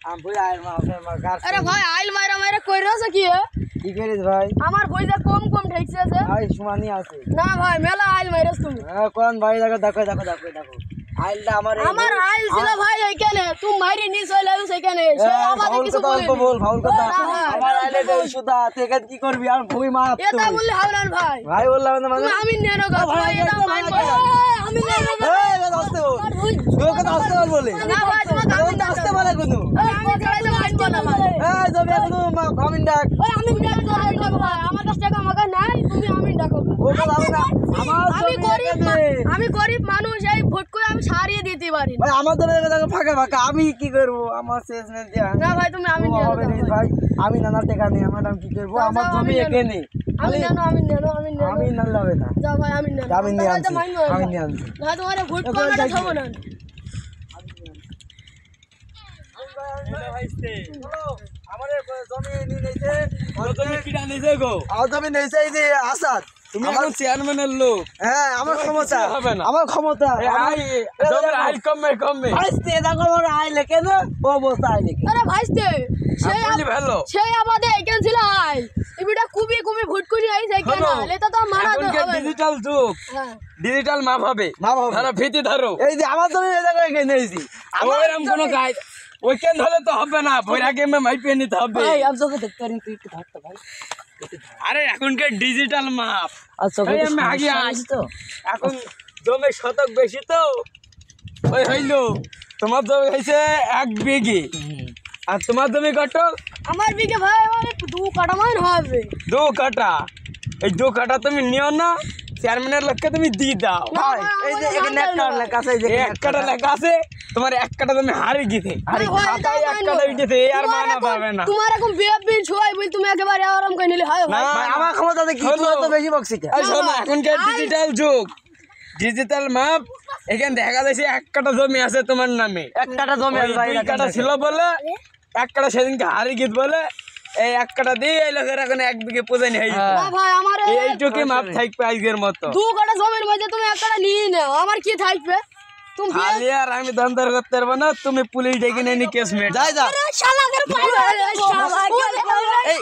हम भई आइल मा गार अरे भाई आइल मारा मारा কই রছে কি কি করিস ভাই আমার পয়সা কম কম ঠেকছে আছে ভাই সুমানি আছে না ভাই মেলা আইল মারাস তুমি কোন ভাই দেখো আইলটা আমার আইল ছিল ভাই এইখানে তুমি মারি নি চলে আইছ এইখানে সে আমাদের কিছু বল ফাউল কথা আমার আইলে দেই সুদা তুই কি করবি আর ভূমি মাপ তুই এটা বললি হবে না ভাই ভাই বললাম না মানে আমি নেনো গো ভাই এটা মানবো আমি নেনো গো এই আসতে বল তুই কথা আসতে বল বলে না ভাই তুমি আসতে বলে কোন আমি চাইলে মানবো না ভাই এই যাবে কোন আমিন ডাক ওই আমি ডাক ভাই আমার কাছে টাকা মাগা নাই তুমি আমি ডাকো ও কথা হবে না আমি গরিব মানুষ এই ভোট করে আমি সারিয়ে দিতে পারি ভাই আমার তো ফাঁকা আমি কি করব আমার শেষ নেই না ভাই তুমি আমি নিয়ে হবে না ভাই আমি নানা টাকা নেই আমার নাম কি করব আমার জমি একে নেই আমি না হবে না যা ভাই আমি নিয়ে আমি নিয়ে আনছি না তোমারে ভোট করতে হবে না আমারে জমি নিয়ে নিছে তুমি কিটা নিছে গো আর জমি নিছে এই যে আসাদ তুমি এখন চেয়ারম্যানের লোক হ্যাঁ আমার ক্ষমতা হবে না আমার ক্ষমতা জমির আইল কমে ভাইস্তে দেখো আমার আইলে কেন ও বসে আইলে কেন আরে ভাইস্তে আপনি ভালো সেই আমাদের এখান ছিল আই এবিটা কুবি ভোট করে আইছে কেন লেতা তো মারা এখন হবে ডিজিটাল যুগ হ্যাঁ ডিজিটাল মাপ হবে ধরো ফিতি ধরো এই যে আমার জমি এই জায়গায় এখানে নিয়েছি ওইরকম কোনো কাজ ওইখান ধরে তো হবে না বৈরাগে মাইপে নিতে হবে ভাই আমি তোকে দেখতে পারি তুই একটু ধরতে ভাই আরে এখনকার ডিজিটাল মাপ আচ্ছা আমি আগে আসি তো এখন জমি শতক বেশি তো ওই হইলো তোমার জমি হয়েছে 1 বিঘে আর তোমার জমি কত আমার বিকে ভাই মানে 2 কাটা মান হবে 2 কাটা এই 2 কাটা তুমি নিও না চেয়ারম্যানের লোককে তুমি দিয়ে দাও এই যে এখানে একটা লেখা আছে এই যে 1 কাটা লেখা আছে তোমার 1 কাটা তুমি হারিয়ে গেছে আরে খাতায় 1 কাটা উঠেছে আর মানা পাবে না তোমার এখন বিএপি ছয় বল তুমি একেবারে আরাম করে নিলে হয় ভাই ভাই আমার ক্ষমতাতে কি তুই তো বেশি বকছিস এই শোনো এখনকার ডিজিটাল যুগ ডিজিটাল মাপ এখানে দেখা যাচ্ছে 1 কাটা জমি আছে তোমার নামে একটা জমি আছে ভাই 2 কাটা ছিল বলে 1 কাটা সেদিনকে হারিয়ে গেছে বলে এই 1 কাটা দিয়ে এই লোকের এখন 1 বিঘে পূজানি হয়ে গেছে না ভাই আমার এইটুকু মাপ থাকবে আজকের মতো 2 কাটা জমির মধ্যে তুমি এক কাটা নিয়ে নাও আমার কি থাকবে তুমি খালি আর আমি ধন্দর করতে পারবো না তুমি পুলিশ ডেকে নিয়ে কেস মেট যাই যা শালাদের পাইবা এই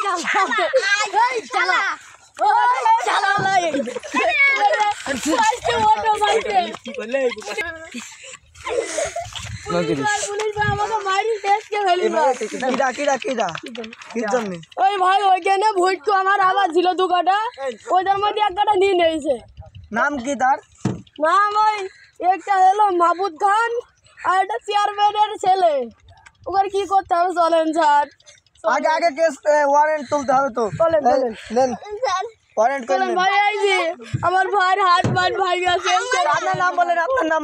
শালা শালা লাই আজকে ওটো মাইতে কি বলে পুলিশ ভাই আমাকে মারি টেস্ট কে ফেলিবা কিরা কি জন্য ওই ভাই ওইখানে ভোট তো আমার আবার ছিল 2 কাটা ওদের মধ্যে এক কাটা নিয়ে নিয়েছে নাম কি তার নাম ওই একটা হলো মাহবুব খান আর একটা চেয়ারম্যানের ছেলে ওকে কি করতে হবে চলেন স্যার আগে কেস ওয়ারেন্ট তুলতে হবে তো চলেন নেন ওয়ারেন্ট করে চলেন ভাই এই যে আমার ভাইয়ের হাত ভাই গেছে আপনার নাম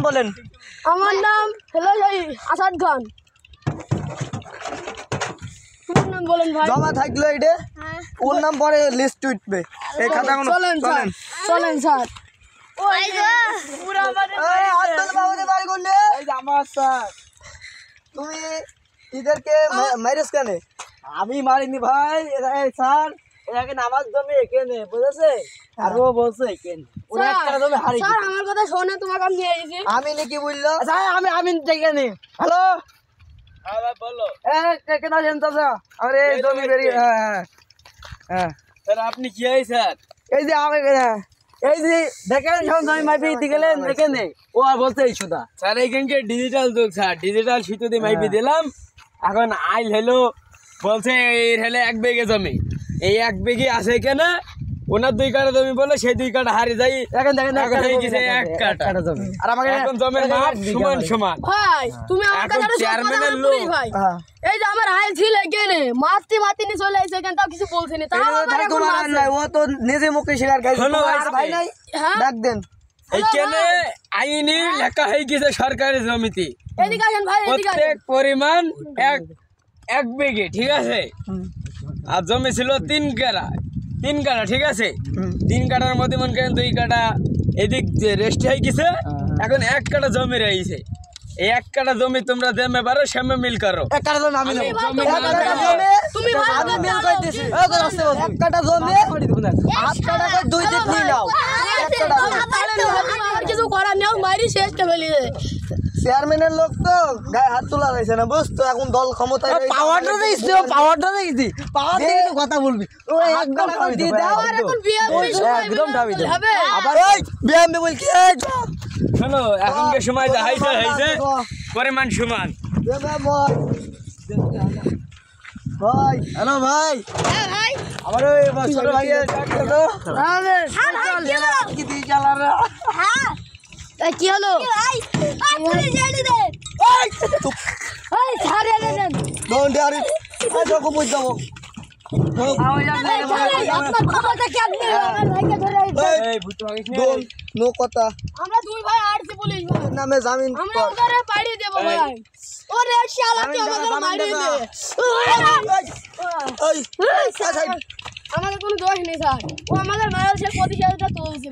বলেন আমার নাম হলো এই আসাদ খান তোমার নাম বলেন ভাই জমা থাকলো এটা ওর নাম পরে লিস্ট উঠবে এই খাতাগুলো চলেন স্যার ওই যে পুরো আমাদের এই আব্দুল বাবুদের বাড়ি করলে এই যে আমার স্যার তুমি ইদেরকে মাইরেস কেন আমি মারিনি ভাই এই স্যার এটাকে নামাজ জমি এখানে বুঝেছে আর ও বলছে এখানে ওরা একটা জমি হারিয়ে স্যার আমার কথা শুনে তোমাকে আমি নিয়ে এসেছি আমি নাকি বললো স্যার আমি এখানে হ্যালো হ্যাঁ ভাই বলো কেন জানতো আরে জমি বেরিয়ে হ্যাঁ স্যার আপনি কি হয় স্যার এই যে এই যে দেখেন জমি মাইপি দিতে গেলেন এখানে ও আর বলছে এই সুদা স্যার এইখানকে ডিজিটাল যুগ স্যার ডিজিটাল সিটু দিয়ে মাইপি দিলাম এখন আইল হলো বলছে এর হলে 1 বিঘে জমি এই 1 বিঘে আছে কেন ওনার 2 কাটা জমি বলে সেই 2 কাটা হারিয়ে যাই দেখেন এখন হয়ে গেছে 1 কাটা জমি আর আমাকে এখন জমির মাপ সমান ভাই তুমি আমার এখন কথাটা চেয়ারম্যানের শুনো লোক। ভাই হ্যাঁ এই যে আমার আইল ছিল এখানে মাতি নি চলে আইছে এখানে তাও কিছু বলছিনি তাও আমার এখন মারছে। ও তো নিজে মুখে স্বীকার করে শোনো ভাই নাই হ্যাঁ ডাক দেন এইখানে আইনি লেখা হয়ে গেছে সরকারি জমিতে এদিকে আসেন ভাই এদিকে আসেন প্রত্যেক পরিমাণ 1 বিঘে ঠিক আছে আর জমি ছিল 3 কাটা ঠিক আছে 3 কাটার মধ্যে মনে করেন 2 কাটা এদিক যে রেস্ট হয়ে গেছে এখন 1 কাটা জমি রয়েছে এই 1 কাটা জমি তোমরা দেমে পারো সেমে মিল করো এক কাটা জমি আমি নেব জমি এক কাটা জমি তুমি ভালো আমি মিল করে দিছি এই কথা আসতে বল এক কাটা জমি 8 কাটা করে 2 দিন নিয়ে নাও এক কাটা আমার কিছু করার নেই মারি শেষটা ফেলি চেয়ারম্যানের লোক তো গায়ে হাত তোলা যাইছে না বুঝতো, এখন দল ক্ষমতায় রয়েছে। পাওয়ারটা দিয়েছি, পাওয়ারটা দিয়েছি, পাওয়ার দিয়ে তো কথা বলবি। ও একদম ঠাবি তো, আর এখন বিএনপি সময় একদম ঠাবি তো। হবে আবার এই বিএমপি বল কি এই শোনো এখনকার সময় যা হয়েছে হয়েছে, পরিমাণ সমান। ভাই হ্যালো ভাই, হ্যাঁ ভাই আমার ওই ছোট ভাইয়ের ডাক্তার তো হ্যাঁ ভাই কি দিয়ে চালারা হ্যাঁ এই কি হলো ভাই পুলিশ এনে দে এই ছাড়ে এনে দেন ডোন্ট ডেয়ারি এই দেখো বুঝ যাবো আপনার ক্ষমতা কি আপনি আমার ভাইকে ধরে এই ভূত ভাগিস নে। ডোন্ট নো কথা আমরা দুই ভাই আরছি পুলিশ ভাই নামে জামিন আমরা কর ওরে বাড়ি দেব ভাই ওরে শালা কি আমাদের মারি দে এই আমাদের কোনো দোষ নেই স্যার ও আমাদের মায়ের সে প্রতিশোধটা তুলছে